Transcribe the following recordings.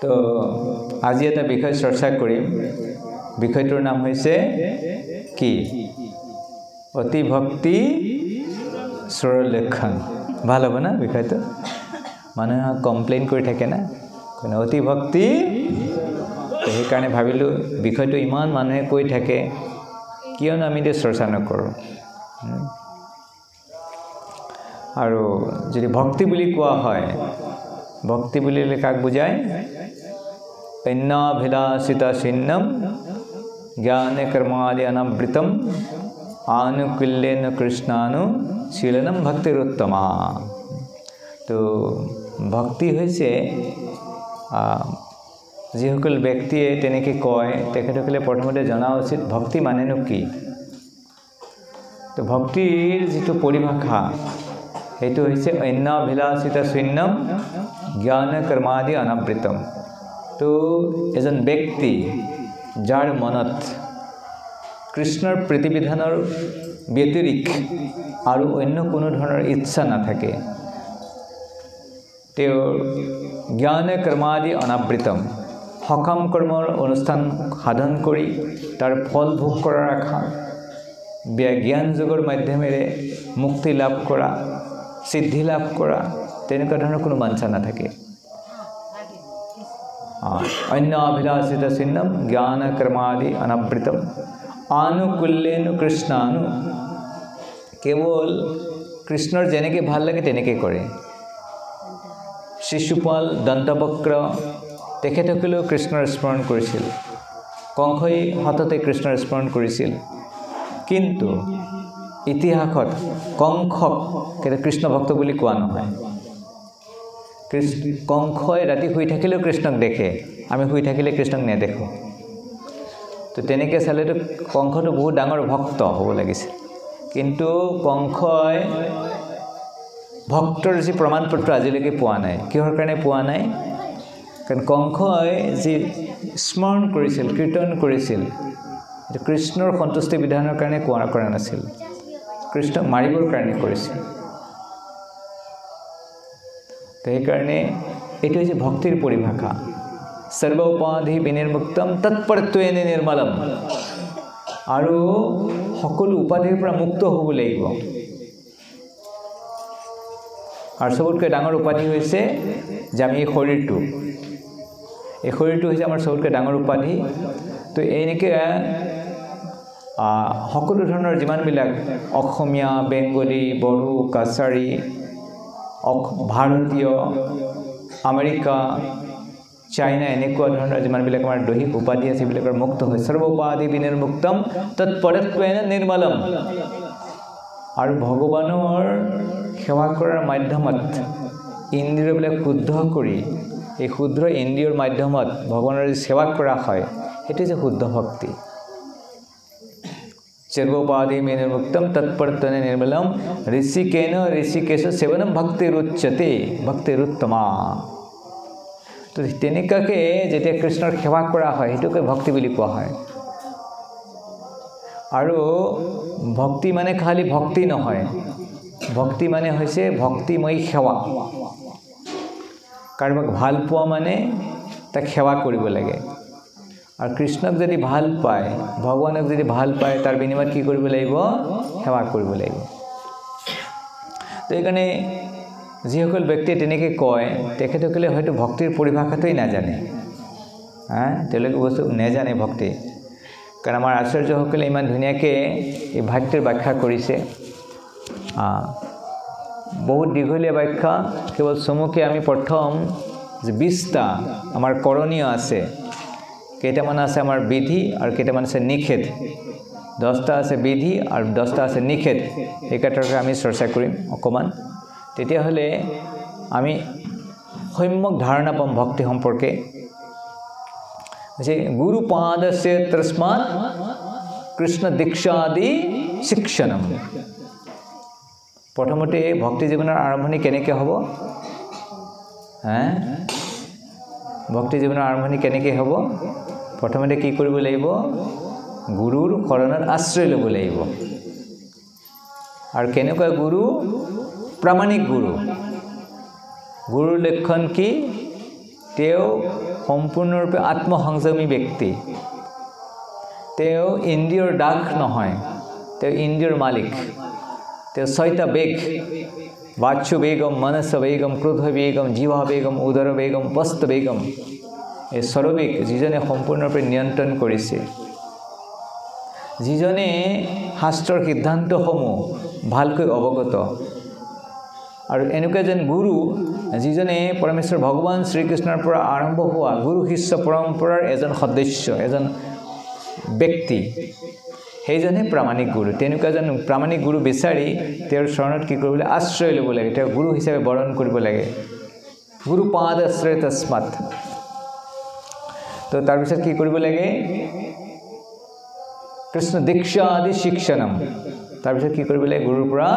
তো আজি এটা বিষয় চৰ্চা কৰিম বিষয়টোৰ নাম হৈছে কি অতি ভক্তি সৰল লক্ষণ ভাল হ'ব না বিষয়টো মানুহে কমপ্লেইন কৰি থাকে না কোনো অতি ভক্তি সেই কাৰণে ভাবিলো বিষয়টো ইমান মানুহে কৈ থাকে কিয়নো আমি দে চৰ্চা নকৰো আৰু যদি ভক্তি বুলি কোৱা হয় ভক্তি বুলিলে কাক বুজায় অন্যাভিলাষিতা শূন্যম জ্ঞান কৰ্মাদি অনাবৃতম আনুকুল্যেন কৃষ্ণানু শীলনম ভক্তিৰুত্তমা তো ভক্তি হৈছে যিসকল ব্যক্তিয়ে তেনেকৈ কয় তেখেতসকলে প্ৰথমতে জনা উচিত ভক্তি মানেনো কি তো ভক্তিৰ যিটো পৰিভাষা সেইটো হৈছে অন্যাভিলাষিতা শূন্যম জ্ঞান কৰ্মাদি অনাবৃতম তো এজন ব্যক্তি যাৰ মনত কৃষ্ণৰ প্ৰতিবিধানৰ ব্যতিৰিক্ত আৰু অন্য কোনো ধৰণৰ ইচ্ছা নাথাকে তেওঁৰ জ্ঞান কৰ্মাদি অনাবৃতম সকাম কৰ্মৰ অনুষ্ঠান সাধন কৰি তাৰ ফল ভোগ কৰাৰ আশা জ্ঞান যোগৰ মাধ্যমেৰে মুক্তি লাভ কৰা সিদ্ধি লাভ কৰা তেনেকুৱা ধৰণৰ কোনো বাঞ্ছা নাথাকে অন্যাভিলাষিতা শূন্যম জ্ঞান কৰ্মাদি অনাবৃতম আনুকুল্যেন কৃষ্ণানু কেৱল কৃষ্ণৰ যেনেকৈ ভাল লাগে তেনেকৈ কৰে শিশুপাল দন্তবক্ৰ তেখেতসকলেও কৃষ্ণৰ স্মৰণ কৰিছিল কংসই সততে কৃষ্ণৰ স্মৰণ কৰিছিল কিন্তু ইতিহাসত কংসক কৃষ্ণ ভক্ত বুলি কোৱা নহয় কংসই ৰাতি শুই থাকিলেও কৃষ্ণক দেখে আমি শুই থাকিলে কৃষ্ণক নেদেখোঁ তো তেনেকৈ চালেতো কংসটো বহুত ডাঙৰ ভক্ত হ'ব লাগিছিল কিন্তু কংসই ভক্তৰ যি প্ৰমাণ পত্ৰ আজিলৈকে পোৱা নাই কিহৰ কাৰণে পোৱা নাই কাৰণ কংসই যি স্মৰণ কৰিছিল কীৰ্তন কৰিছিল কৃষ্ণৰ সন্তুষ্টি বিধানৰ কাৰণে কৰা নাছিল কৃষ্ণক মাৰিবৰ কাৰণে কৰিছিল তো সেইকাৰণে এইটো হৈছে ভক্তিৰ পৰিভাষা সৰ্ব উপাধি বিনিৰ্মুক্তম তৎপৰত্বেন নিৰ্মলম আৰু সকলো উপাধিৰ পৰা মুক্ত হ'ব লাগিব আৰু সবতকৈ ডাঙৰ উপাধি হৈছে যে আমি এই শৰীৰটো হৈছে আমাৰ সবতকৈ ডাঙৰ উপাধি তো এনেকৈ সকলো ধৰণৰ যিমানবিলাক অসমীয়া বেংগলী বড়ো কাছাৰী ভাৰতীয় আমেৰিকা চাইনা এনেকুৱা ধৰণৰ যিমানবিলাক আমাৰ দৈহিক উপাধি আছে সেইবিলাকৰ মুক্ত হয় সৰ্ব উপাধি বিনিৰ্মুক্তম তৎপৰত্বেন নিৰ্মলম আৰু ভগৱানৰ সেৱা কৰাৰ মাধ্যমত ইন্দ্ৰিয়বিলাক শুদ্ধ কৰি এই শুদ্ধ ইন্দ্ৰিয়ৰ মাধ্যমত ভগৱানৰ সেৱা কৰা হয় সেইটো হৈছে শুদ্ধ ভক্তি সৰ্বোপাধি বিনিৰ্মুক্তম তৎপৰত্বেন নিৰ্মলম ঋষিকেশ সেৱনম ভক্তিৰুচ্যতে ভক্তিৰুত্তমা তো তেনেকুৱাকৈ যেতিয়া কৃষ্ণৰ সেৱা কৰা হয় সেইটোকে ভক্তি বুলি কোৱা হয় আৰু ভক্তি মানে খালি ভক্তি নহয় ভক্তি মানে হৈছে ভক্তিময়ী সেৱা কাৰোবাক ভাল পোৱা মানে তাক সেৱা কৰিব লাগে আৰু কৃষ্ণক যদি ভাল পায় ভগৱানক যদি ভাল পায় তাৰ বিনিময়ত কি কৰিব লাগিব সেৱা কৰিব লাগিব তো এইকাৰণে যিসকল ব্যক্তিয়ে তেনেকৈ কয় তেখেতসকলে হয়তো ভক্তিৰ পৰিভাষাটোই নাজানে তেওঁলোকে বস্তু নেজানে ভক্তি কাৰণ আমাৰ আচাৰ্যসকলে ইমান ধুনীয়াকৈ এই ভক্তিৰ ব্যাখ্যা কৰিছে বহুত দীঘলীয়া ব্যাখ্যা কেৱল চমুকৈ আমি প্ৰথম যে 20টা আমাৰ কৰণীয় আছে কেইটামান আছে আমাৰ বিধি আৰু কেইটামান আছে নিষেধ 10টা আছে বিধি আৰু 10টা আছে নিষেধ এই ক্ষেত্ৰতে আমি চৰ্চা কৰিম অকণমান তেতিয়াহ'লে আমি সম্যক ধাৰণা পাম ভক্তি সম্পৰ্কে যে গুৰু পাদস্য তস্মাৎ কৃষ্ণ দীক্ষাদি শিক্ষণম প্ৰথমতে ভক্তি জীৱনৰ আৰম্ভণি কেনেকৈ হ'ব ভক্তি জীৱনৰ আৰম্ভণি কেনেকৈ হ'ব প্ৰথমতে কি কৰিব লাগিব গুৰুৰ শৰণত আশ্ৰয় ল'ব লাগিব আৰু কেনেকুৱা গুৰু প্ৰামাণিক গুৰু গুৰুৰ লক্ষণ কি তেওঁ সম্পূৰ্ণৰূপে আত্মসংযমী ব্যক্তি। তেওঁ ইন্দ্ৰিয়ৰ দাস নহয়, তেওঁ ইন্দ্ৰিয়ৰ মালিক। তেওঁ 6টা বেগ, বাচ্যু বেগম, মনস বেগম, ক্ৰোধ বেগম, জিহ্বা বেগম, উদৰ বেগম, বস্ত বেগম, এই সৰবেগ যিজনে সম্পূৰ্ণৰূপে নিয়ন্ত্ৰণ কৰিছে, যিজনে শাস্ত্ৰৰ সিদ্ধান্তসমূহ ভালকৈ অৱগত, আৰু এনেকুৱা এজন গুৰু যিজনে পৰমেশ্বৰ ভগৱান শ্ৰীকৃষ্ণৰ পৰা আৰম্ভ হোৱা গুৰু শিষ্য পৰম্পৰাৰ এজন সদস্য, এজন ব্যক্তি, সেইজনে প্ৰামাণিক গুৰু। তেনেকুৱা এজন প্ৰামাণিক গুৰু বিচাৰি তেওঁৰ চৰণত কি কৰিব লাগে? আশ্ৰয় ল'ব লাগে, তেওঁ গুৰু হিচাপে বৰণ কৰিব লাগে। গুৰু পাদ আশ্ৰয় তস্মাৎ। তো তাৰপিছত কি কৰিব লাগে? কৃষ্ণ দীক্ষা আদি শিক্ষণম। তাৰপিছত কি কৰিব লাগে? গুৰুৰ পৰা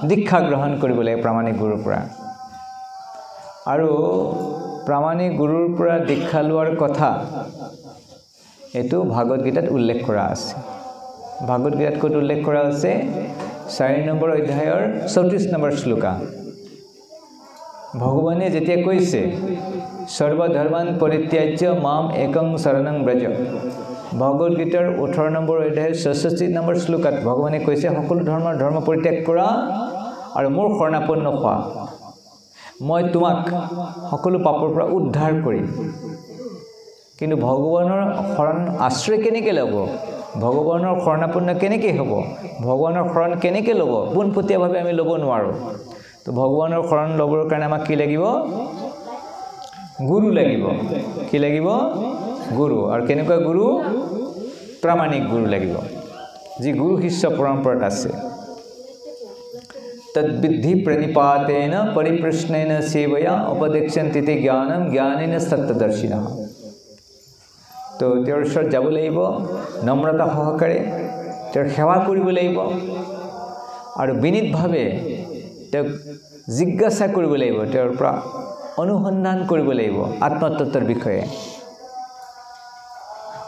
দীক্ষা গ্ৰহণ কৰিব লাগে, প্ৰামাণিক গুৰুৰ পৰা। আৰু প্ৰামাণিক গুৰুৰ পৰা দীক্ষা লোৱাৰ কথা এইটো ভাগৱত গীতাত উল্লেখ কৰা আছে। ভাগৱত গীতাত ক'ত উল্লেখ কৰা আছে? 4 নম্বৰ অধ্যায়ৰ 34 নম্বৰ শ্লোকা। ভগৱানে যেতিয়া কৈছে সৰ্বধৰ্মান পৰিত্যাজ্য মাম একং শৰণং ব্ৰজ, ভাগৱত গীতাৰ 18 নম্বৰ অধ্যায়ৰ 66 নম্বৰ শ্লোকাত ভগৱানে কৈছে সকলো ধৰ্ম পৰিত্যাগ কৰা আৰু মোৰ শৰণাপন্ন হোৱা, মই তোমাক সকলো পাপৰ পৰা উদ্ধাৰ কৰিম। কিন্তু ভগৱানৰ শৰণ আশ্ৰয় কেনেকৈ ল'ব? ভগৱানৰ শৰণাপন্ন কেনেকৈ হ'ব? ভগৱানৰ শৰণ কেনেকৈ ল'ব? পোনপটীয়াভাৱে আমি ল'ব নোৱাৰোঁ। তো ভগৱানৰ শৰণ ল'বৰ কাৰণে আমাক কি লাগিব? গুৰু লাগিব। কি লাগিব? গুৰু। আৰু কেনেকুৱা গুৰু? প্ৰামাণিক গুৰু লাগিব, যি গুৰু শিষ্য পৰম্পৰাত আছে। তদ্বিদ্ধি প্ৰণিপাতেন পৰিপ্ৰশ্নেন সেৱয়া উপদেক্ষন্তি তে জ্ঞানম জ্ঞানেন সত্যদৰ্শিনঃ। তো তেওঁৰ ওচৰত যাব লাগিব, নম্ৰতা সহকাৰে তেওঁৰ সেৱা কৰিব লাগিব, আৰু বিনীতভাৱে তেওঁক জিজ্ঞাসা কৰিব লাগিব, তেওঁৰ পৰা অনুসন্ধান কৰিব লাগিব আত্মতত্বৰ বিষয়ে।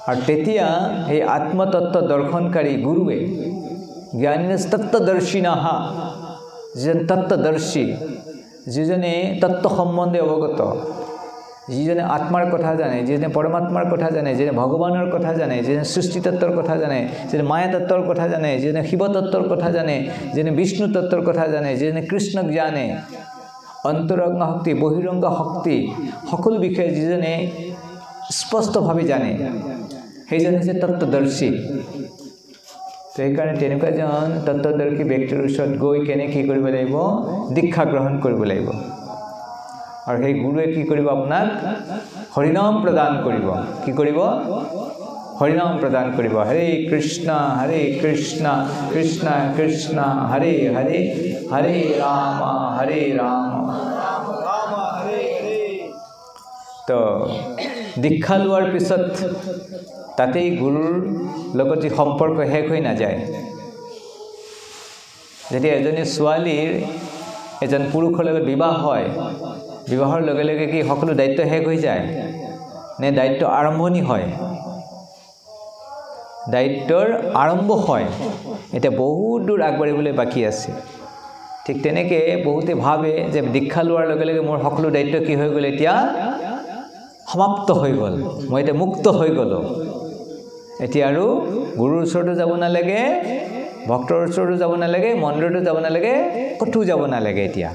আৰু তেতিয়া সেই আত্মতত্ত্ব দৰ্শনকাৰী গুৰুৱে জ্ঞানেন তত্ত্বদৰ্শিনঃ, যিজন তত্ত্বদৰ্শী, যিজনে তত্ত্ব সম্বন্ধে অৱগত, যিজনে আত্মাৰ কথা জানে, যিজনে পৰমাত্মাৰ কথা জানে, যিজনে ভগৱানৰ কথা জানে, যিজনে সৃষ্টি তত্ত্বৰ কথা জানে, যিজনে মায়া তত্ত্বৰ কথা জানে, যিজনে শিৱ তত্ত্বৰ কথা জানে, যিজনে বিষ্ণু তত্ত্বৰ কথা জানে, যিজনে কৃষ্ণক জানে, অন্তৰংগ শক্তি বহিৰংগ শক্তি সকলো বিষয়ে যিজনে স্পষ্টভাৱে জানে, সেইজন হৈছে তত্ত্বদৰ্শী। তো সেইকাৰণে তেনেকুৱা এজন তত্ত্বদৰ্শী ব্যক্তিৰ ওচৰত গৈ কেনে কি কৰিব লাগিব? দীক্ষা গ্ৰহণ কৰিব লাগিব। আৰু সেই গুৰুৱে কি কৰিব? আপোনাক হৰিনাম প্ৰদান কৰিব। কি কৰিব? হৰিনাম প্ৰদান কৰিব। হৰে কৃষ্ণ কৃষ্ণ কৃষ্ণ হৰে হৰে, হৰে ৰাম তো দীক্ষা লোৱাৰ পিছত তাতেই গুৰুৰ লগত যি সম্পৰ্ক শেষ হৈ নাযায়। যেতিয়া এজনী ছোৱালীৰ এজন পুৰুষৰ লগত বিবাহ হয়, বিবাহৰ লগে লগে কি সকলো দায়িত্ব শেষ হৈ যায় নে দায়িত্ব আৰম্ভণি হয়? দায়িত্বৰ আৰম্ভ হয়, এতিয়া বহুত দূৰ আগবাঢ়িবলৈ বাকী আছে। ঠিক তেনেকৈ বহুতে ভাবে যে দীক্ষা লোৱাৰ লগে লগে মোৰ সকলো দায়িত্ব কি হৈ গ'ল, এতিয়া সমাপ্ত হৈ গ'ল, মই এতিয়া মুক্ত হৈ গ'লোঁ, এতিয়া আৰু গুৰুৰ ওচৰতো যাব নালাগে, ভক্তৰ ওচৰতো যাব নালাগে, মন্দিৰতো যাব নালাগে, ক'তো যাব নালাগে এতিয়া।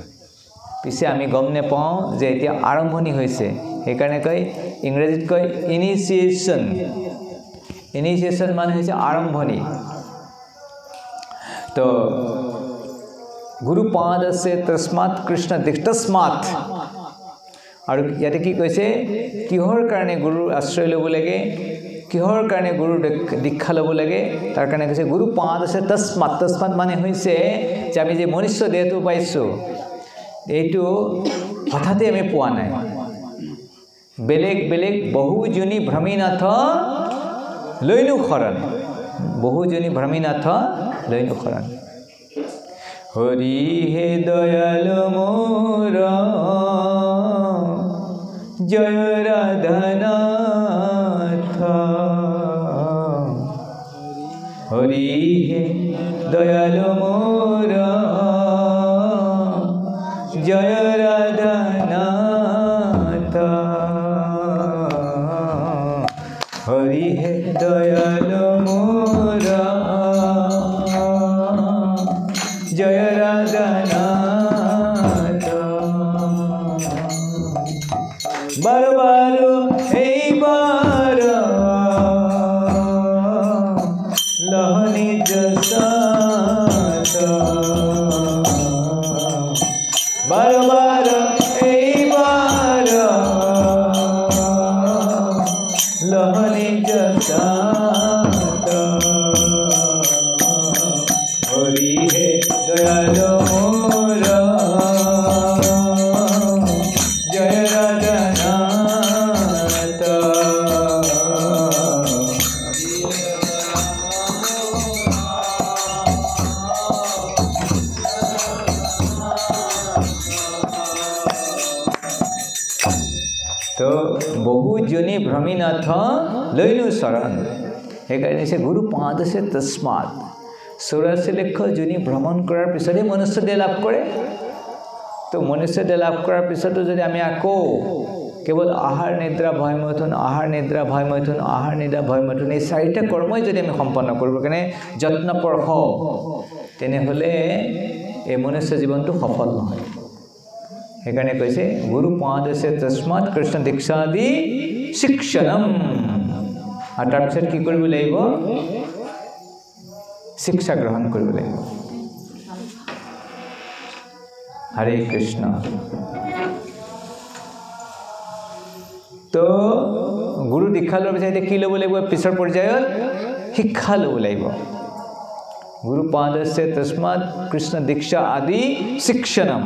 পিছে আমি গম নাপাওঁ যে এতিয়া আৰম্ভণি হৈছে। সেইকাৰণে কয়, ইংৰাজীত কয় ইনিচিয়েশ্যন। ইনিচিয়েশ্যন মানে হৈছে আৰম্ভণি। তো গুৰু পাদ আছে তস্মাৎ কৃষ্ণ তস্মাৎ। আৰু ইয়াতে কি কৈছে? কিহৰ কাৰণে গুৰুৰ আশ্ৰয় ল'ব লাগে, কিহৰ কাৰণে গুৰুৰ দীক্ষা ল'ব লাগে, তাৰ কাৰণে কৈছে গুৰু পাদ আছে তস্মাৎ। তস্মাৎ মানে হৈছে যে আমি যে মনুষ্য দেহটো পাইছোঁ, এইটো হঠাতে আমি পোৱা নাই। বেলেগ বেলেগ বহুজনী ভ্ৰমীনাথ লৈনো শৰণ, বহুজনী ভ্ৰমীনাথ লৈনো শৰণ। হৰি হে দয়াল মোর জয় রাধানাথ, হরি হে দয়াল মোর জয় রাধানাথ। বারো বারো এইবার লহ নিজ সাথ বারো বারো এইবার লহ নিজ সাথ হরি হে দয়াল মোর জয় রাধানাথ তো বহু জনী ভ্ৰমীনাথ লৈনো শৰণ সেইকাৰণে সে গুৰু পাদ আছে তস্মাৎ 84 লক্ষ জনী ভ্ৰমণ কৰাৰ পিছতহে মনুষ্য দেহ লাভ কৰে তো মনুষ্য দেহ লাভ কৰাৰ পিছতো যদি আমি আকৌ কেৱল আহাৰ নিদ্ৰা ভয় মৈথুন আহাৰ নিদ্ৰা ভয় মৈথুন আহাৰ নিদ্ৰা ভয় মৈথুন এই চাৰিটা কৰ্মই যদি আমি সম্পন্ন কৰিব কাৰণে যত্নপৰ হওঁ তেনেহ'লে এই মনুষ্য জীৱনটো সফল নহয় সেইকাৰণে কৈছে গুৰু পাদস্য তস্মাৎ কৃষ্ণ দীক্ষাদি শিক্ষণম আৰু তাৰপিছত কি কৰিব লাগিব শিক্ষা গ্ৰহণ কৰিব লাগিব হৰে কৃষ্ণ তো গুৰু দীক্ষা লোৱাৰ পিছত কি ল'ব লাগিব পিছৰ পৰ্যায়ত শিক্ষা ল'ব লাগিব গুৰু পাদস্য তস্মাৎ কৃষ্ণ দীক্ষা আদি শিক্ষণম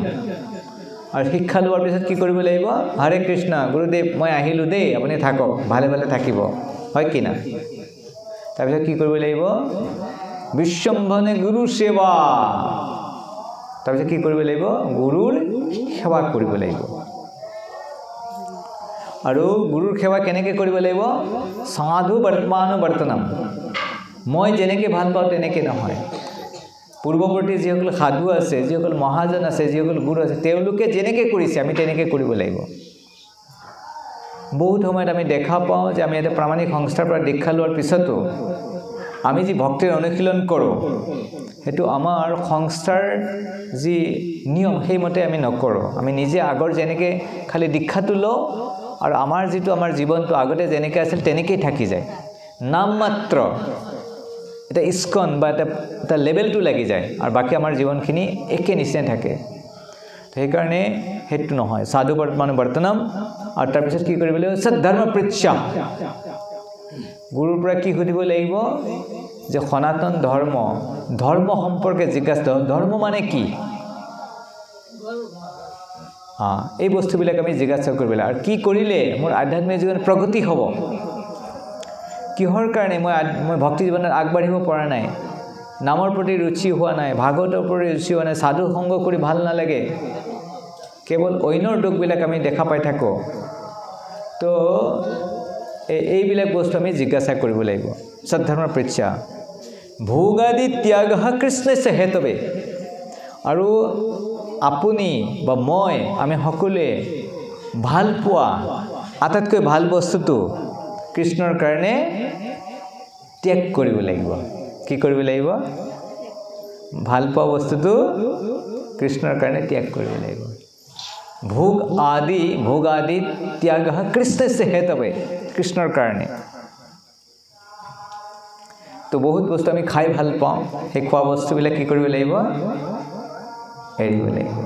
আৰু শিক্ষা লোৱাৰ পিছত কি কৰিব লাগিব হৰে কৃষ্ণ গুৰুদেৱ মই আহিলোঁ দেই আপুনি থাকক ভালে ভালে থাকিব হয় কি না তাৰপিছত কি কৰিব লাগিব বিশ্বম্ভনে গুৰু সেৱা তাৰপিছত কি কৰিব লাগিব গুৰুৰ সেৱা কৰিব লাগিব আৰু গুৰুৰ সেৱা কেনেকৈ কৰিব লাগিব সাধু বৰ্তমানুবৰ্তনম মই যেনেকৈ ভাল পাওঁ তেনেকৈ নহয় পূৰ্বৱৰ্তী যিসকল সাধু আছে যিসকল মহাজন আছে যিসকল গুৰু আছে তেওঁলোকে যেনেকৈ কৰিছে আমি তেনেকৈ কৰিব লাগিব বহুত সময়ত আমি দেখা পাওঁ যে আমি এটা প্ৰামাণিক সংস্থাৰ পৰা দীক্ষা লোৱাৰ পিছতো আমি যি ভক্তিৰ অনুশীলন কৰোঁ সেইটো আমাৰ সংস্থাৰ যি নিয়ম সেইমতে আমি নকৰোঁ আমি নিজে আগৰ যেনেকৈ খালি দীক্ষাটো লওঁ আৰু আমাৰ যিটো আমাৰ জীৱনটো আগতে যেনেকৈ আছিল তেনেকৈয়ে থাকি যায় নাম মাত্ৰ এটা ইস্কন বা এটা লেভেলটো লাগি যায় আৰু বাকী আমাৰ জীৱনখিনি একে নিচিনা থাকে সেইকাৰণে সেইটো নহয় সাধু বৰ্তমানুবৰ্তনম আৰু তাৰপিছত কি কৰিব লাগিব সদ্ধৰ্ম পৃচ্ছা গুৰুৰ পৰা কি সুধিব লাগিব যে সনাতন ধৰ্ম সম্পৰ্কে জিজ্ঞাসা ধৰ্ম মানে কি এই বস্তুবিলাক আমি জিজ্ঞাসা কৰিব লাগিব আৰু কি কৰিলে মোৰ আধ্যাত্মিক জীৱন প্ৰগতি হ'ব কিহৰ কাৰণে মই ভক্তি জীৱনত আগবাঢ়িব পৰা নাই নামৰ প্ৰতি ৰুচি হোৱা নাই ভাগৱতৰ প্ৰতি ৰুচি হোৱা নাই সাধু সংগ কৰি ভাল নালাগে কেৱল অন্যৰ দুখবিলাক আমি দেখা পাই থাকোঁ তো এইবিলাক বস্তু আমি জিজ্ঞাসা কৰিব লাগিব সদ্ধৰ্ম পৃচ্ছা ভোগাদি ত্যাগ কৃষ্ণস্য হেতবে আৰু আপুনি বা মই আমি সকলোৱে ভাল পোৱা আটাইতকৈ ভাল বস্তুটো কৃষ্ণৰ কাৰণে ত্যাগ কৰিব লাগিব কি কৰিব লাগিব ভাল পোৱা বস্তুটো কৃষ্ণৰ কাৰণে ত্যাগ কৰিব লাগিব ভোগ আদি ত্যাগ কৃষ্ণস্য হেতবে কৃষ্ণৰ কাৰণে তো বহুত বস্তু আমি খাই ভাল পাওঁ সেই খোৱা বস্তুবিলাক কি কৰিব লাগিব এৰিব লাগিব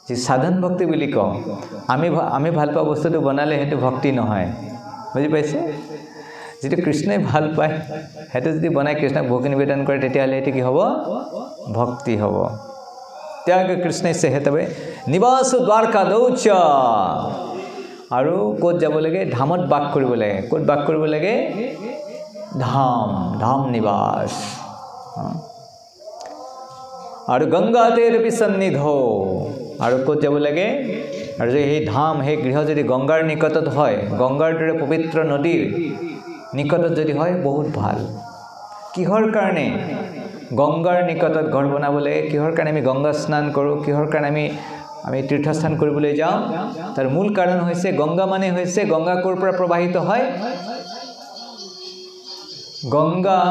যি সাধন ভক্তি বুলি কওঁ আমি ভাল পোৱা বস্তুটো বনালে সেইটো ভক্তি নহয় বুজি পাইছে যেটো কৃষ্ণই ভাল পায় হেতু যদি বনাই কৃষ্ণক ভোগ নিবেদন কৰে তেতিয়াহলে এটি কি হ'ব ভক্তি হ'ব ত্যাগ কৃষ্ণস্য হেতবে নিবাস দ্বাৰকা দৌচ আৰু ক'ত যাব লাগে ধামত বাস কৰিব লাগে ক'ত বাস কৰিব লাগে ধাম নিবাস আৰু গংগা তীৰপি সন্নিধ আৰু ক'ত যাব লাগে আৰু সেই ধাম সেই গৃহ যদি গংগাৰ নিকটত হয় গংগাৰ দৰে পবিত্ৰ নদীৰ নিকটত যদি হয় বহুত ভাল কিহৰ কাৰণে গংগাৰ নিকটত ঘৰ বনাবলৈ কিহৰ কাৰণে আমি গংগা স্নান কৰোঁ কিহৰ কাৰণে আমি তীৰ্থস্থান কৰিবলৈ যাওঁ তাৰ মূল কাৰণ হৈছে গংগা মানে হৈছে গংগা ক'ৰ পৰা প্ৰবাহিত হয় গংগা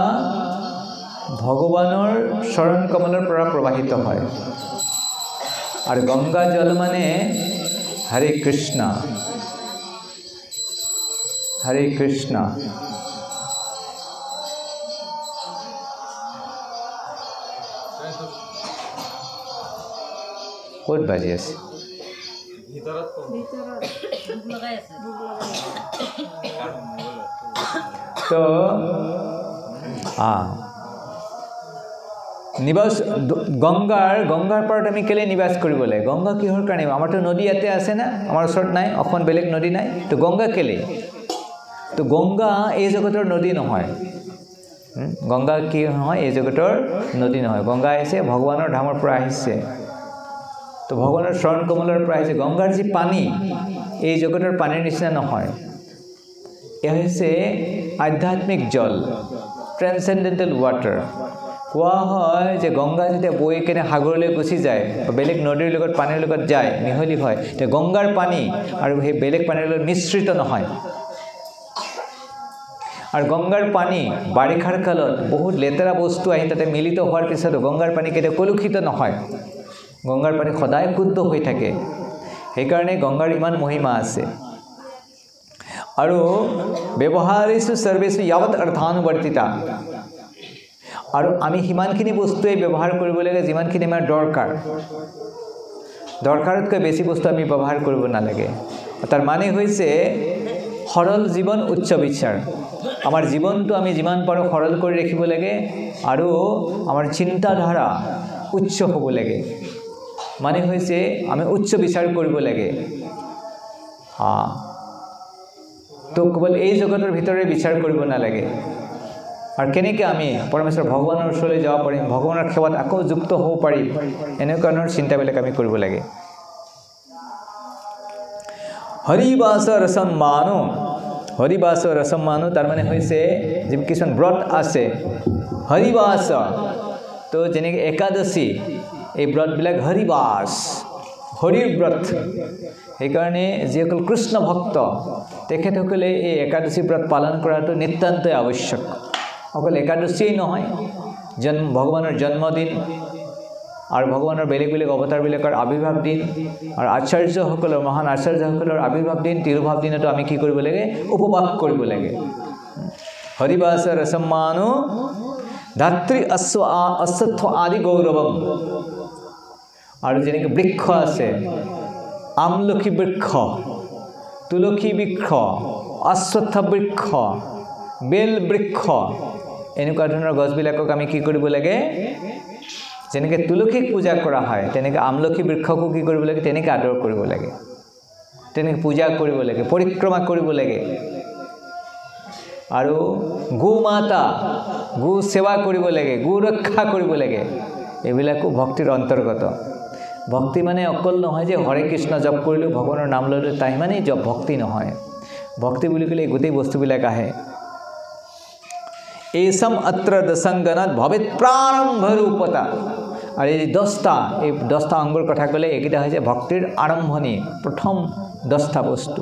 ভগৱানৰ চৰণ কমলৰ পৰা প্ৰবাহিত হয় আৰু গংগা জল মানে হৰে কৃষ্ণ হৰে কৃষ্ণ। ক'ত বাজি আছে? তো নিবাস গংগাৰ পাৰত আমি কেলে নিবাস কৰিব লাগে? গংগা কিহৰ কাৰণে? আমাৰতো নদী ইয়াতে আছে না, আমাৰ ওচৰত নাই, অসম বেলেগ নদী নাই, তো গংগা কেলে? তো গংগা এই জগতৰ নদী নহয়। গংগা কি নহয়? এই জগতৰ নদী নহয়। গংগা আহিছে ভগৱানৰ ধামৰ পৰা আহিছে, তো ভগৱানৰ চৰণ কমলৰ পৰা আহিছে। গংগাৰ যি পানী এই জগতৰ পানীৰ নিচিনা নহয়, এয়া হৈছে আধ্যাত্মিক জল, ট্ৰেন্সেণ্ডেণ্টেল ৱাটাৰ। কোৱা হয় যে গংগা যেতিয়া বৈ কেনে সাগৰলৈ গুচি যায় বা বেলেগ নদীৰ লগত পানীৰ লগত যায়, মিহলি হয়, তেতিয়া গংগাৰ পানী আৰু সেই বেলেগ পানীৰ লগত মিশ্ৰিত নহয়। আৰু গংগাৰ পানী বাৰিষাৰ কালত বহুত লেতেৰা বস্তু আহি তাতে মিলিত হোৱাৰ পিছতো গংগাৰ পানী কেতিয়াও কলুষিত নহয়। গংগাৰ পানী সদায় শুদ্ধ হৈ থাকে। সেইকাৰণে গংগাৰ ইমান মহিমা আছে। আৰু ব্যৱহাৰেষু সৰ্বেষু যাৱৎ অৰ্থানুৱৰ্তিতা, আৰু আমি সিমানখিনি বস্তুৱেই ব্যৱহাৰ কৰিব লাগে যিমানখিনি আমাৰ দৰকাৰ। দৰকাৰতকৈ বেছি বস্তু আমি ব্যৱহাৰ কৰিব নালাগে। তাৰ মানে হৈছে সৰল জীৱন উচ্চ বিচাৰ। আমাৰ জীৱনটো আমি যিমান পাৰোঁ সৰল কৰি ৰাখিব লাগে আৰু আমাৰ চিন্তাধাৰা উচ্চ হ'ব লাগে। মানে হৈছে আমি উচ্চ বিচাৰ কৰিব লাগে। তো কেৱল এই জগতৰ ভিতৰে বিচাৰ কৰিব নালাগে। আৰু কেনেকৈ আমি পৰমেশ্বৰ ভগৱানৰ ওচৰলৈ যাব পাৰিম, ভগৱানৰ সেৱাত আকৌ যুক্ত হ'ব পাৰিম, এনেকুৱা ধৰণৰ চিন্তাবিলাক আমি কৰিব লাগে। হৰিবাস ৰসম্মানো, হৰিবাস ৰসম্মানো তাৰ মানে হৈছে যি কিছুমান ব্ৰত আছে হৰিবাস, তো যেনেকৈ একাদশী, এই ব্ৰতবিলাক হৰিবাস, হৰিৰ ব্ৰত। সেইকাৰণে যিসকল কৃষ্ণ ভক্ত তেখেতসকলে এই একাদশী ব্ৰত পালন কৰাটো নিতান্তই আৱশ্যক। অকল একাদশীয়েই নহয়, ভগৱানৰ জন্মদিন আৰু ভগৱানৰ বেলেগ বেলেগ অৱতাৰবিলাকৰ আৱিৰ্ভাৱ দিন আৰু আচাৰ্যসকলৰ, মহান আচাৰ্যসকলৰ আৱিৰ্ভাৱ দিন, তিৰুভাৱ দিনতো আমি কি কৰিব লাগে? উপবাস কৰিব লাগে। হৰিবাস ৰসম্মানো ধাত্ৰী অশ্বত্থ আদি গৌৰৱম। আৰু যেনেকৈ বৃক্ষ আছে, আমলখি বৃক্ষ, তুলসী বৃক্ষ, অশ্বত্থ বৃক্ষ, বেল বৃক্ষ, এনেকুৱা ধৰণৰ গছবিলাকক আমি কি কৰিব লাগে? যেনেকৈ তুলসীক পূজা কৰা হয় তেনেকৈ আমলখি বৃক্ষকো কি কৰিব লাগে? তেনেকৈ আদৰ কৰিব লাগে, তেনেকৈ পূজা কৰিব লাগে, পৰিক্ৰমা কৰিব লাগে। আৰু গো মাতা, গো সেৱা কৰিব লাগে, গো ৰক্ষা কৰিব লাগে। এইবিলাকো ভক্তিৰ অন্তৰ্গত। ভক্তি মানে অকল নহয় যে হৰে কৃষ্ণ জপ কৰিলোঁ, ভগৱানৰ নাম ল'লোঁ, তাই সিমানেই জপ। ভক্তি নহয়। ভক্তি বুলি ক'লে গোটেই বস্তুবিলাক আহে। এইসম অত্ৰ দশংগনাত ভৱেৎ প্ৰাৰম্ভ ৰূপতা। আৰু এই 10টা অংগৰ কথা ক'লে এইকেইটা হৈছে ভক্তিৰ আৰম্ভণি, প্ৰথম 10টা বস্তু।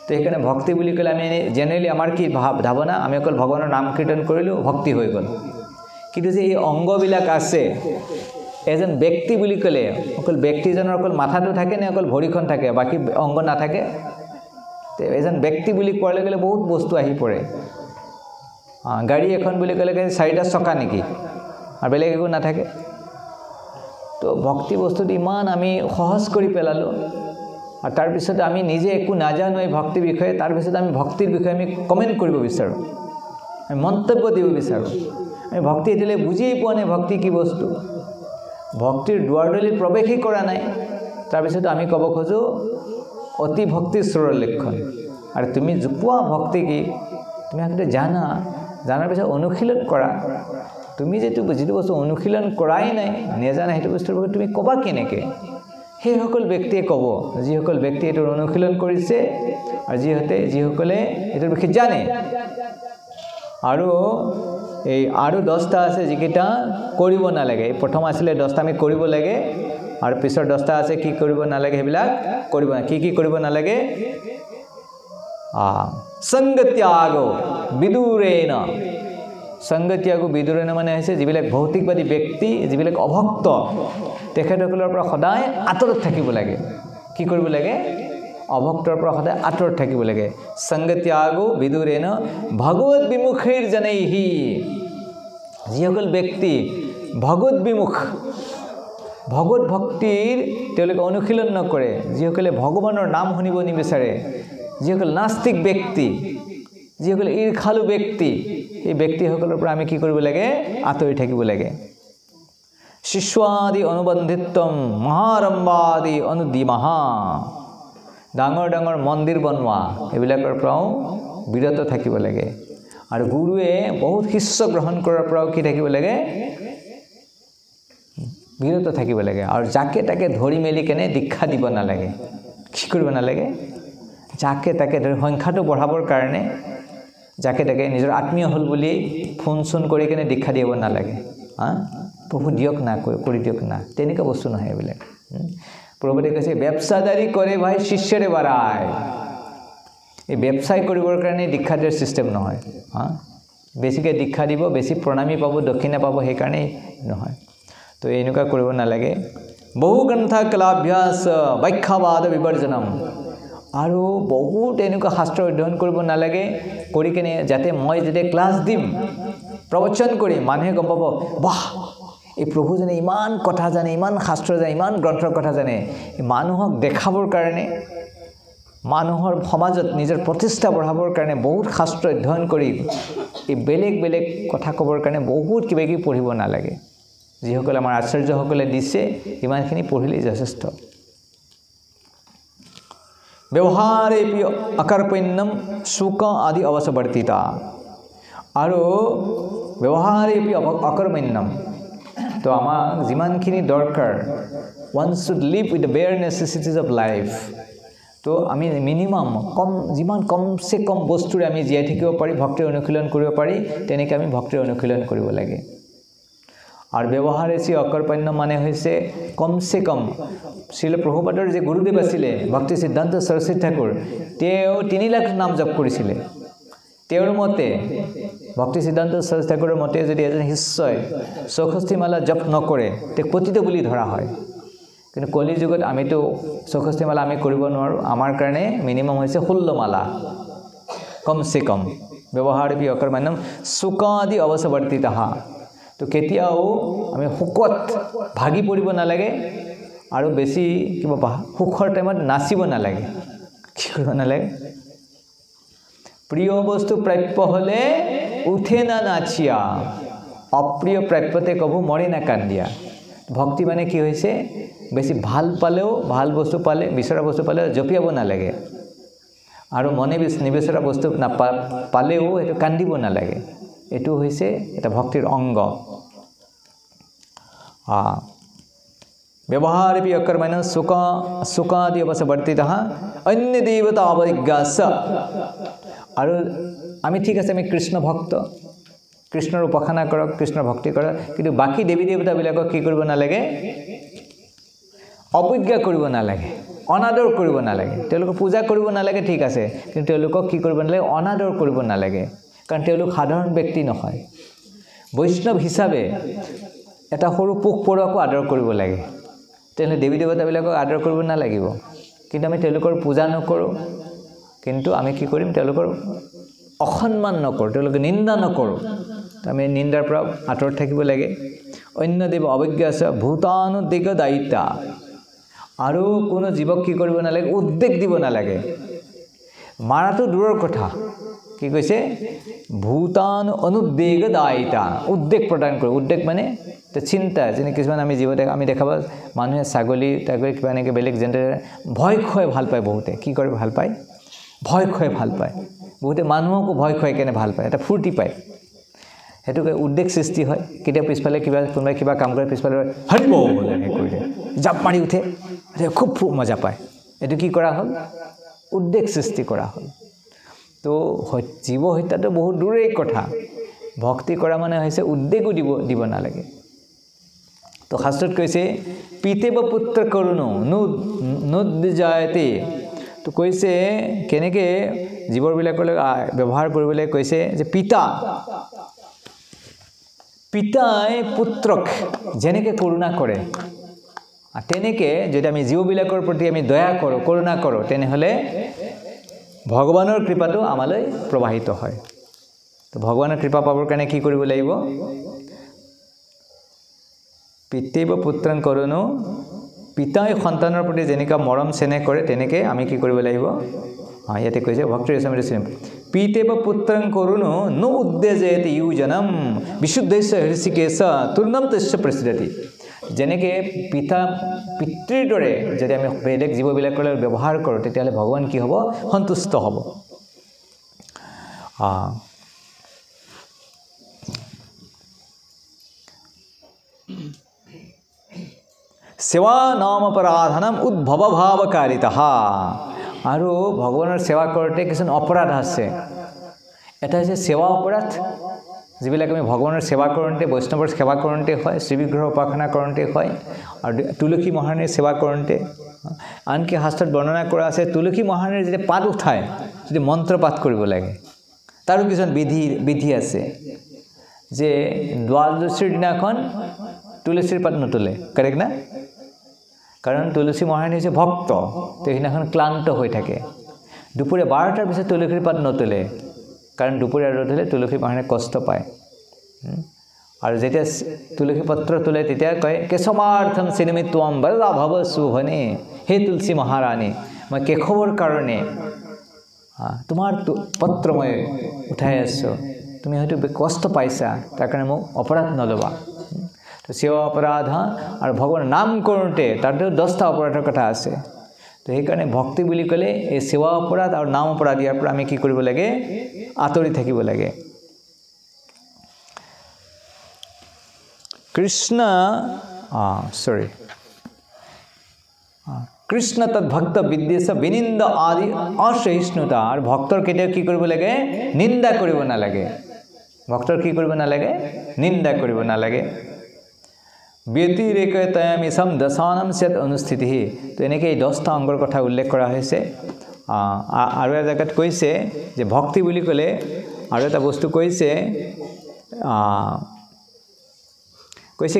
তো সেইকাৰণে ভক্তি বুলি ক'লে আমি জেনেৰেলি আমাৰ কি ধাৰণা? আমি অকল ভগৱানৰ নাম কীৰ্তন কৰিলোঁ, ভক্তি হৈ গ'ল। কিন্তু যে এই অংগবিলাক আছে, এজন ব্যক্তি বুলি ক'লে অকল ব্যক্তিজনৰ অকল মাথাটো থাকে নে অকল ভৰিখন থাকে, বাকী অংগ নাথাকে? তো এজন ব্যক্তি বুলি কোৱাৰ লগে লগে বহুত বস্তু আহি পৰে। গাড়ী এখন বুলি ক'লে 4টা চকা নেকি, আৰু বেলেগ একো নাথাকে? তো ভক্তি বস্তুটো ইমান আমি সহজ কৰি পেলালোঁ। আৰু তাৰপিছত আমি নিজে একো নাজানো এই ভক্তিৰ বিষয়ে, তাৰপিছত আমি ভক্তিৰ বিষয়ে আমি কমেণ্ট কৰিব বিচাৰোঁ, আমি মন্তব্য দিব বিচাৰোঁ। আমি ভক্তি এতিয়ালৈ বুজিয়েই পোৱা নাই ভক্তি কি বস্তু, ভক্তিৰ দুৱাৰদলিত প্ৰৱেশেই কৰা নাই। তাৰপিছত আমি ক'ব খোজোঁ অতি ভক্তিৰ চোৰৰ লক্ষণ। আৰু তুমি জোপোৱা ভক্তি কি তুমি আগতে জানাৰ পিছত অনুশীলন কৰা। তুমি যিটো বস্তু অনুশীলন কৰাই নাই, নেজানা, সেইটো বস্তুৰ বিষয়ে তুমি ক'বা কেনেকৈ? সেইসকল ব্যক্তিয়ে ক'ব যিসকল ব্যক্তি এইটোৰ অনুশীলন কৰিছে আৰু যিসকলে এইটোৰ বিষয়ে জানে। আৰু এই আৰু 10টা আছে যিকেইটা কৰিব নালাগে। প্ৰথম আছিলে 10টা আমি কৰিব লাগে, আৰু পিছৰ 10টা আছে কি কৰিব নালাগে, সেইবিলাক কৰিব নালাগে। কি কৰিব নালাগে? সংগত্যাগ বিদুৰেণ। সংগত্যাগ বিদুৰেণ মানে হৈছে যিবিলাক ভৌতিকবাদী ব্যক্তি, যিবিলাক অভক্ত, তেখেতসকলৰ পৰা সদায় আঁতৰত থাকিব লাগে। কি কৰিব লাগে? অভক্তৰ পৰা সদায় আঁতৰত থাকিব লাগে সংগত্যাগো বিদুৰেণ ভগৱত বিমুখৈৰ জনৈহি যিসকল ব্যক্তি ভগৱত বিমুখ ভগৱত ভক্তিৰ তেওঁলোকে অনুশীলন নকৰে যিসকলে ভগৱানৰ নাম শুনিব নিবিচাৰে যিসকল নাস্তিক ব্যক্তি যিসকল ঈৰ্ষালু ব্যক্তি এই ব্যক্তিসকলৰ পৰা আমি কি কৰিব লাগে আঁতৰি থাকিব লাগে শিষ্যাদি অনুবন্ধিত্বম মহাৰম্বাদি অনুদিমহা ডাঙৰ ডাঙৰ মন্দিৰ বনোৱা এইবিলাকৰ পৰাও বিৰত থাকিব লাগে আৰু গুৰুৱে বহুত শিষ্য গ্ৰহণ কৰাৰ পৰাও কি থাকিব লাগে বিৰত থাকিব লাগে আৰু যাকে তাকে ধৰি মেলি কেনে দীক্ষা দিব নালাগে কি কৰিব নালাগে যাকে তাকে ধৰি সংখ্যাটো বঢ়াবৰ কাৰণে যাকে তাকে নিজৰ আত্মীয় হল বুলি ফোন চোন কৰি কেনে দীক্ষা দিব নালাগে প্ৰভু দিয়ক না কৰি দিয়ক না তেনেকুৱা বস্তু নহয় এইবিলাক প্ৰভুৱে কৈছে ব্যৱসায়দাৰী কৰে ভাই শিষ্যৰে বাৰাই এই ব্যৱসায় কৰিবৰ কাৰণে দীক্ষা দিয়াৰ চিষ্টেম নহয় বেছিকৈ দীক্ষা দিব বেছি প্ৰণামী পাব দক্ষিণা পাব সেইকাৰণেই নহয় তো এনেকুৱা কৰিব নালাগে বহু গ্ৰন্থ কলাভ্যাস ব্যাখ্যাবাদ বিবৰ্জনম আৰু বহুত এনেকুৱা শাস্ত্ৰ অধ্যয়ন কৰিব নালাগে কৰি কেনে যাতে মই যেতিয়া ক্লাছ দিম প্ৰবচন কৰিম মানুহে গম পাব বাহ এই প্ৰভুজনে ইমান কথা জানে ইমান শাস্ত্ৰ জানে ইমান গ্ৰন্থৰ কথা জানে মানুহক দেখাবৰ কাৰণে মানুহৰ সমাজত নিজৰ প্ৰতিষ্ঠা বঢ়াবৰ কাৰণে বহুত শাস্ত্ৰ অধ্যয়ন কৰি এই বেলেগ বেলেগ কথা ক'বৰ কাৰণে বহুত কিবা কিবি পঢ়িব নালাগে যিসকলে আমাৰ আচাৰ্যসকলে দিছে ইমানখিনি পঢ়িলেই যথেষ্ট ব্যৱহাৰেপি অকৰ্পণ্যম শোক আদি অৱসৱৰ্তিতা আৰু ব্যৱহাৰেপি অকৰ্পণ্যম তো আমাক যিমানখিনি দৰকাৰ one should live with the bare necessities of life তো আমি মিনিমাম যিমান কমচে কম বস্তুৰে আমি জীয়াই থাকিব পাৰি ভক্তিৰ অনুশীলন কৰিব পাৰি তেনেকৈ আমি ভক্তিৰ অনুশীলন কৰিব লাগে আৰু ব্যৱহাৰেচি অকৰ্পণ্য মানে হৈছে কমচে কম শ্ৰীল প্ৰভুপাদৰ যে গুৰুদেৱ আছিলে ভক্তি সিদ্ধান্ত সৰস্বতী ঠাকুৰ তেওঁ 3 লাখ নাম জপ কৰিছিলে তেওঁৰ মতে ভক্তি সিদ্ধান্ত সৰস্বতী ঠাকুৰৰ মতে যদি এজন শিষ্যই 64 মালা জপ নকৰে তে পতিত বুলি ধৰা হয় কিন্তু কলি যুগত আমিতো 64 মালা আমি কৰিব নোৱাৰো আমাৰ কাৰণে মিনিমাম হৈছে 16 মালা কমসে কম ব্যৱহাৰেপি অকৰ্পণ্যম শোকাদি অৱসৱৰ্তিতঃ তো কেতিয়াও আমি সুখত ভাগি পৰিব নালাগে আৰু বেছি কিবা সুখৰ টাইমত নাচিব নালাগে কি কৰিব নালাগে প্ৰিয় বস্তু প্ৰাপ্য হলে উঠে না নাচিয়া অপ্ৰিয় প্ৰাপ্যতে কবু মৰে না কান্দিয়া ভক্তি মানে কি হৈছে বেছি ভাল পালেও ভাল বস্তু পালে বিচৰা বস্তু পালে জপিয়াব নালাগে আৰু মনে নিবিচৰা বস্তু পালেও এটো কান্দিব নালাগে এটো হৈছে এটা ভক্তিৰ অংগ ব্যৱহাৰেপি অকৰ্মণ্য শোকাদি অৱসৱৰ্তিতঃ অন্য দেৱতা অৱজ্ঞাস আৰু আমি ঠিক আছে আমি কৃষ্ণ ভক্ত কৃষ্ণৰ উপাসনা কৰক কৃষ্ণৰ ভক্তি কৰক কিন্তু বাকি দেৱী দেৱতাবিলাকক কি কৰিব নালাগে অৱজ্ঞা কৰিব নালাগে অনাদৰ কৰিব নালাগে তেওঁলোকক পূজা কৰিব নালাগে ঠিক আছে কিন্তু তেওঁলোকক কি কৰিব নালাগে অনাদৰ কৰিব নালাগে কাৰণ তেওঁলোক সাধাৰণ ব্যক্তি নহয় বৈষ্ণৱ হিচাপে এটা সৰু পোক পৰুৱাকো আদৰ কৰিব লাগে তেনে দেৱী দেৱতাবিলাকক আদৰ কৰিব নালাগিব কিন্তু আমি তেওঁলোকৰ পূজা নকৰো কিন্তু আমি কি কৰিম তেওঁলোকৰ অসন্মান নকৰো তেওঁলোকে নিন্দা নকৰো আমি নিন্দাৰ পৰা আঁতৰত থাকিব লাগে অন্য দেৱ অৱজ্ঞাস ভূতানুদ্বেগ দায়িতা আৰু কোনো জীৱক কি কৰিব নালাগে উদ্বেগ দিব নালাগে মাৰাটো দূৰৰ কথা কি কৈছে ভূতান অনুদ্বেগ দায়িতা উদ্বেগ প্ৰদান কৰে উদ্বেগ মানে চিন্তা যেনে কিছুমান আমি জীৱতে আমি দেখাব মানুহে ছাগলী তাগলী কিবা এনেকৈ বেলেগ যেনে ভয় খুৱাই ভাল পায় বহুতে কি কৰে ভাল পায় ভয় খুৱাই ভাল পায় বহুতে মানুহকো ভয় খুৱাই কেনে ভাল পায় এটা ফূৰ্তি পায় হেতুকে উদ্বেগ সৃষ্টি হয় কেতিয়া পিছফালে কিবা কোনোবাই কিবা কাম কৰে পিছফালে হৰিব বলে কৈ দিয়ে জাপ মাৰি উঠে খুব মজা পায় এটো কি কৰা হ'ল উদ্বেগ সৃষ্টি কৰা হ'ল তো জীৱ হত্যাটো বহুত দূৰেই কথা ভক্তি কৰা মানে হৈছে উদ্বেগো দিব নালাগে তো শাস্ত্ৰত কৈছে পিতেব পুত্ৰ কৰুণো নুদ্বিজায়তে তো কৈছে কেনেকৈ জীৱৰবিলাকৰ ব্যৱহাৰ কৰিবলৈ কৈছে যে পিতাই পুত্ৰক যেনেকৈ কৰুণা কৰে তেনেকৈ যদি আমি জীৱবিলাকৰ প্ৰতি আমি দয়া কৰোঁ কৰুণা কৰোঁ তেনেহ'লে ভগৱানৰ কৃপাটো আমালৈ প্ৰবাহিত হয় তো ভগৱানৰ কৃপা পাবৰ কাৰণে কি কৰিব লাগিব পিতৃব পুত্ৰং কৰোনো পিতাই সন্তানৰ প্ৰতি যেনেকৈ মৰম চেনেহ কৰে তেনেকৈ আমি কি কৰিব লাগিব ইয়াতে কৈছে ভক্তি ৰসমৃত পিতেব পুত্ৰং কৰোনো ন উদ্দেজয়তে ইউজনম বিশুদ্ধস্য হৃষিকেশ তূৰ্ণম তস্য প্ৰসিদ্ধতি যেনেকৈ পিতৃৰ দৰে যদি আমি বেলেগ জীৱবিলাকৰ লগত ব্যৱহাৰ কৰোঁ তেতিয়াহ'লে ভগৱান কি হ'ব সন্তুষ্ট হ'ব সেৱা নাম অপৰাধনম উদ্ভৱ ভাৱকাৰিতঃ আৰু ভগৱানৰ সেৱা কৰোঁতে কিছুমান অপৰাধ আছে এটা হৈছে সেৱা অপৰাধ যিবিলাক আমি ভগৱানৰ সেৱা কৰোঁতে বৈষ্ণৱৰ সেৱা কৰোঁতে হয় শ্ৰীবিগ্ৰহ উপাসনা কৰোঁতে হয় আৰু তুলসী মহাৰাণীৰ সেৱা কৰোঁতে আনকি শাস্ত্ৰত বৰ্ণনা কৰা আছে তুলসী মহাৰাণীৰ যেতিয়া পাত উঠায় যদি মন্ত্ৰ পাঠ কৰিব লাগে তাৰো কিছুমান বিধি আছে যে দ্বাদশীৰ দিনাখন তুলসীৰ পাত নতলে কাৰেক্ট না কাৰণ তুলসী মহাৰাণী হৈছে ভক্ত তো সেইদিনাখন ক্লান্ত হৈ থাকে দুপৰীয়া 12টাৰ পিছত তুলসীৰ পাত নতলে কাৰণ দুপৰীয়া ৰ'দ হ'লে তুলসী মহাৰাণীয়ে কষ্ট পায় আৰু যেতিয়া তুলসী পত্ৰ তোলে তেতিয়া কয় কেশৱাৰ্থম চিনিমিত্বম বল্লভৱ শুভনে হে তুলসী মহাৰাণী মই কেশৱৰ কাৰণে তোমাৰ পত্ৰ মই উঠাই আছোঁ তুমি হয়তো কষ্ট পাইছা তাৰ কাৰণে মোক অপৰাধ নল'বা তো সেৱা অপৰাধ আৰু ভগৱানৰ নাম কৰোঁতে তাতো 10টা অপৰাধৰ কথা আছে তো সেইকাৰণে ভক্তি বুলি ক'লে এই সেৱা অপৰাধ আৰু নাম অপৰাধ ইয়াৰ পৰা আমি কি কৰিব লাগে আঁতৰি থাকিব লাগে কৃষ্ণ তৎ ভক্ত বিদ্বেষ বিনিন্দ আদি অসহিষ্ণুতা আৰু ভক্তৰ কেতিয়াও কি কৰিব লাগে নিন্দা কৰিব নালাগে ভক্তৰ কি কৰিব নালাগে নিন্দা কৰিব নালাগে ব্যতিৰেকতয়ামিসম দশানম স্যাৎ অনুস্থিতিঃ তো এনেকৈ এই 10টা অংগৰ কথা উল্লেখ কৰা হৈছে আৰু এটা জেগাত কৈছে যে ভক্তি বুলি ক'লে আৰু এটা বস্তু কৈছে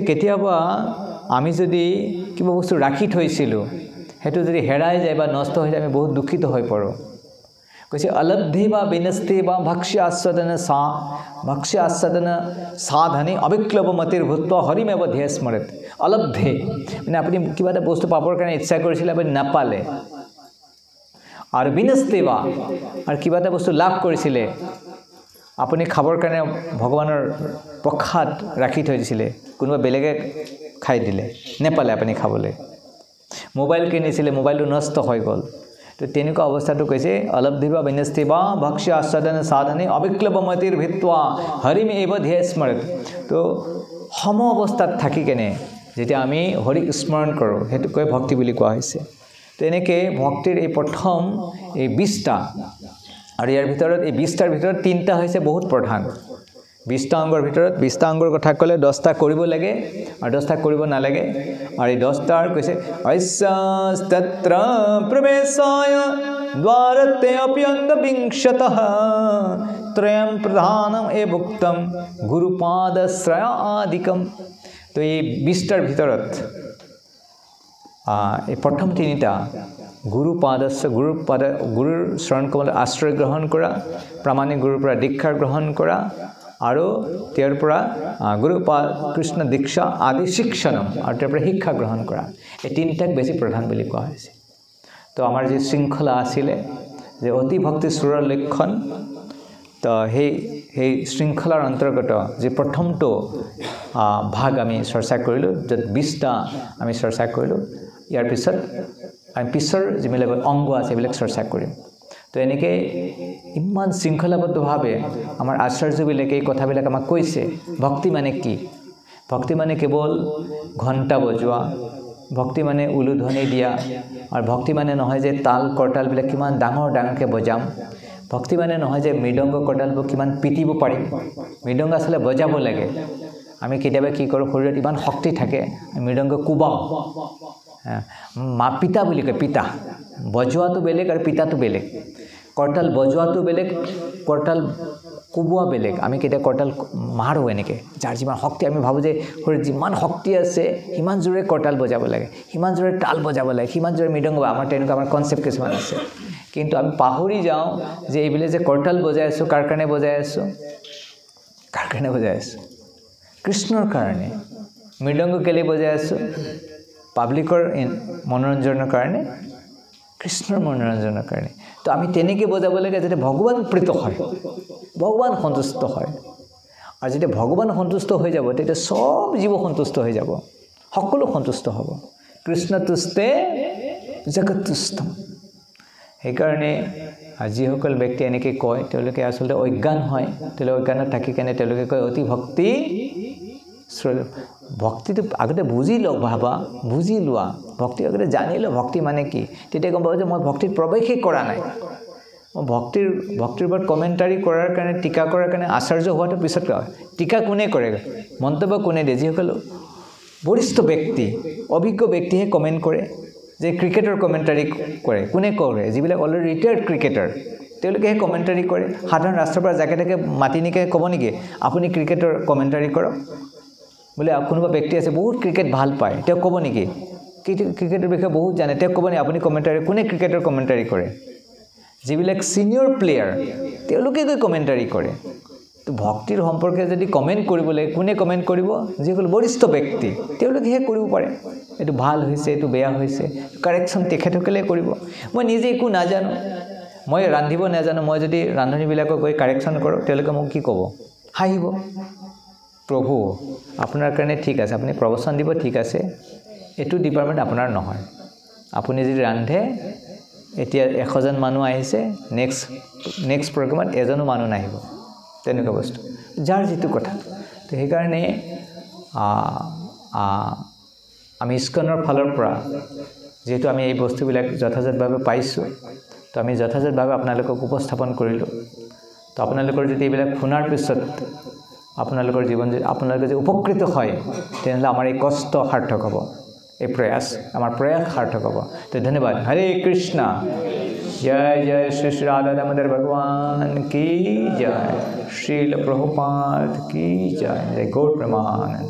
কেতিয়াবা আমি যদি কিবা বস্তু ৰাখি থৈছিলোঁ সেইটো যদি হেৰাই যায় বা নষ্ট হৈ যায় আমি বহুত দুখিত হৈ পৰোঁ কৈছে অলব্ধি বা বিনস্তি বা ভক্ষ্য আস্বাদন সাধনে অবিক্লৱমতিৰ ভূত্ব হৰিমেৱ ধ্যেয় স্মৰেত অলব্ধি মানে আপুনি কিবা এটা বস্তু পাবৰ কাৰণে ইচ্ছা কৰিছিলে আপুনি নাপালে আৰু বিনস্তি বা আৰু কিবা এটা বস্তু লাভ কৰিছিলে আপুনি খাবৰ কাৰণে ভগৱানৰ প্ৰসাদ ৰাখি থৈ দিছিলে কোনোবা বেলেগে খাই দিলে নেপালে আপুনি খাবলৈ মোবাইল কিনিছিলে মোবাইলটো নষ্ট হৈ গ'ল তো তেনেকুৱা অৱস্থাটো কৈছে অলব্ধি বা বিনস্তি বা ভক্ষ্য আস্বাদন সাধনে অবিক্লৱমতিৰ ভিত্ত্বা হৰিমেৱ ধ্যেয় স্মৰেত তো সম অৱস্থাত থাকি কেনে যেতিয়া আমি হৰিক স্মৰণ কৰোঁ সেইটোকৈ ভক্তি বুলি কোৱা হৈছে তো এনেকৈ ভক্তিৰ এই প্ৰথম এই 20টা আৰু ইয়াৰ ভিতৰত এই 20টাৰ ভিতৰত 3টা হৈছে বহুত প্ৰধান 20টা অংগৰ ভিতৰত 20টা অংগৰ কথা ক'লে 10টা কৰিব লাগে আৰু 10টা কৰিব নালাগে আৰু এই 10টাৰ কৈছে ঐস্যস্তত্ৰ প্ৰবেশায় দ্বাৰতে অপ্যন্ত বিংশতঃ ত্ৰয়ং প্ৰধানম এ ভুক্তম গুৰুপাদশ্ৰয় আদিকম তো এই 20টাৰ ভিতৰত এই প্ৰথম 3টা গুৰুৰ শৰণ কমলত আশ্ৰয় গ্ৰহণ কৰা প্ৰামাণিক গুৰুৰ পৰা দীক্ষা গ্ৰহণ কৰা আৰু তেওঁৰ পৰা কৃষ্ণ দীক্ষা আদি শিক্ষণম আৰু তেওঁৰ পৰা শিক্ষা গ্ৰহণ কৰা এই 3টাক বেছি প্ৰধান বুলি কোৱা হৈছে তো আমাৰ যি শৃংখলা আছিলে যে অতি ভক্তি সুৰৰ লক্ষণ তো সেই শৃংখলাৰ অন্তৰ্গত যি প্ৰথমটো ভাগ আমি চৰ্চা কৰিলোঁ য'ত 20টা আমি চৰ্চা কৰিলোঁ ইয়াৰ পিছত আমি পিছৰ যিবিলাক অংগ আছে সেইবিলাক চৰ্চা কৰিম তো এনেকৈ ইমান শৃংখলাবদ্ধভাৱে আমাৰ আচাৰ্যবিলাকে এই কথাবিলাক আমাক কৈছে ভক্তি মানে কি ভক্তি মানে কেৱল ঘণ্টা বজোৱা ভক্তি মানে উলুধ্বনি দিয়া আৰু ভক্তি মানে নহয় যে তাল কৰতালবিলাক কিমান ডাঙৰকৈ বজাম ভক্তি মানে নহয় যে মৃদংগ কৰতালবোৰ কিমান পিটিব পাৰিম মৃদংগ আচলতে বজাব লাগে আমি কেতিয়াবা কি কৰোঁ শৰীৰত ইমান শক্তি থাকে মৃদংগ কোবাওঁ পিতা বুলি কয় পিতা বজোৱাটো বেলেগ আৰু পিতাটো বেলেগ কৰতাল বজোৱাটো বেলেগ, কৰতাল কোবোৱা বেলেগ। আমি কেতিয়া কৰতাল মাৰোঁ এনেকৈ, যাৰ যিমান শক্তি, আমি ভাবোঁ যে শৰীৰত যিমান শক্তি আছে সিমান জোৰে কৰতাল বজাব লাগে, সিমান জোৰে তাল বজাব লাগে, সিমান জোৰে মৃদংগ। আমাৰ তেনেকুৱা আমাৰ কনচেপ্ট কিছুমান আছে, কিন্তু আমি পাহৰি যাওঁ যে এইবিলাক যে কৰতাল বজাই আছোঁ, কাৰ কাৰণে বজাই আছোঁ? কাৰ কাৰণে বজাই আছোঁ? কৃষ্ণৰ কাৰণে। মৃদংগ কেলৈ বজাই আছোঁ? পাব্লিকৰ মনোৰঞ্জনৰ কাৰণে, কৃষ্ণৰ মনোৰঞ্জনৰ কাৰণে। তো আমি তেনেকৈ বজাব লাগে যাতে ভগৱান প্ৰীত হয়, ভগৱান সন্তুষ্ট হয়। আৰু যেতিয়া ভগৱান সন্তুষ্ট হৈ যাব তেতিয়া সব জীৱ সন্তুষ্ট হৈ যাব, সকলো সন্তুষ্ট হ'ব। কৃষ্ণ তুষ্টে জগত তুষ্টম। সেইকাৰণে যিসকল ব্যক্তি এনেকৈ কয় তেওঁলোকে আচলতে অজ্ঞান হয়। তেওঁলোকে অজ্ঞানত থাকি কেনে তেওঁলোকে কয় অতি ভক্তি। ভক্তিটো আগতে বুজি লওক, ভাবা, বুজি লোৱা। ভক্তি আগতে জানি লওক ভক্তি মানে কি, তেতিয়া গম পাব যে মই ভক্তিত প্ৰৱেশেই কৰা নাই। মই ভক্তিৰ ওপৰত কমেণ্টাৰী কৰাৰ কাৰণে, টিকা কৰাৰ কাৰণে আচাৰ্য হোৱাটো পিছত কয়। টিকা কোনে কৰে, মন্তব্য কোনে দিয়ে? যিসকল বৰিষ্ঠ ব্যক্তি, অভিজ্ঞ ব্যক্তিহে কমেণ্ট কৰে। যে ক্ৰিকেটৰ কমেণ্টাৰী কৰে, কোনে কৰে? যিবিলাক অলৰেডি ৰিটায়াৰ্ড ক্ৰিকেটাৰ, তেওঁলোকেহে কমেণ্টাৰী কৰে। সাধাৰণ ৰাষ্ট্ৰৰ পৰা যাকে তাকে মাতি নিকে ক'ব নেকি আপুনি ক্ৰিকেটৰ কমেণ্টাৰী কৰক? বোলে কোনোবা ব্যক্তি আছে বহুত ক্ৰিকেট ভাল পায়, তেওঁ ক'ব নেকি ক্ৰিকেটৰ বিষয়ে বহুত জানে, তেওঁ ক'ব নেকি আপুনি কমেণ্টাৰী? কোনে ক্ৰিকেটৰ কমেণ্টাৰী কৰে? যিবিলাক ছিনিয়ৰ প্লেয়াৰ তেওঁলোকে গৈ কমেণ্টাৰী কৰে। তো ভক্তিৰ সম্পৰ্কে যদি কমেণ্ট কৰিবলৈ, কোনে কমেণ্ট কৰিব? যিসকল বৰিষ্ঠ ব্যক্তি তেওঁলোকেহে কৰিব পাৰে। এইটো ভাল হৈছে, এইটো বেয়া হৈছে, কাৰেকশ্যন তেখেতসকলে কৰিব। মই নিজে একো নাজানো, মই ৰান্ধিব নাজানো, মই যদি ৰান্ধনীবিলাকক গৈ কাৰেকশ্যন কৰোঁ তেওঁলোকে মোক কি ক'ব? হাঁহিব। প্ৰভু আপোনাৰ কাৰণে ঠিক আছে, আপুনি প্ৰবচন দিব, ঠিক আছে, এইটো ডিপাৰ্টমেণ্ট আপোনাৰ নহয়। আপুনি যদি ৰান্ধে, এতিয়া 100জন মানুহ আহিছে, নেক্সট প্ৰগ্ৰামত এজনো মানুহ নাহিব, তেনেকুৱা বস্তু, যাৰ যিটো কথা। তো সেইকাৰণে আমি ইস্কনৰ ফালৰ পৰা যিহেতু আমি এই বস্তুবিলাক যথাযথভাৱে পাইছোঁ, তো আমি যথাযথভাৱে আপোনালোকক উপস্থাপন কৰিলোঁ। তো আপোনালোকৰ যদি এইবিলাক শুনাৰ পিছত আপোনালোকৰ জীৱন যদি আপোনালোকে যদি উপকৃত হয়, তেনেহ'লে আমাৰ এই কষ্ট সাৰ্থক হ'ব, এই প্ৰয়াস, আমাৰ প্ৰয়াস সাৰ্থক হ'ব। তো ধন্যবাদ। হৰে কৃষ্ণ। জয় জয় শ্ৰী শ্ৰী রাধা দামোদর ভগवान की जय। श्रील प्रभुपाद की जय। जय गौर प्रेमानंद।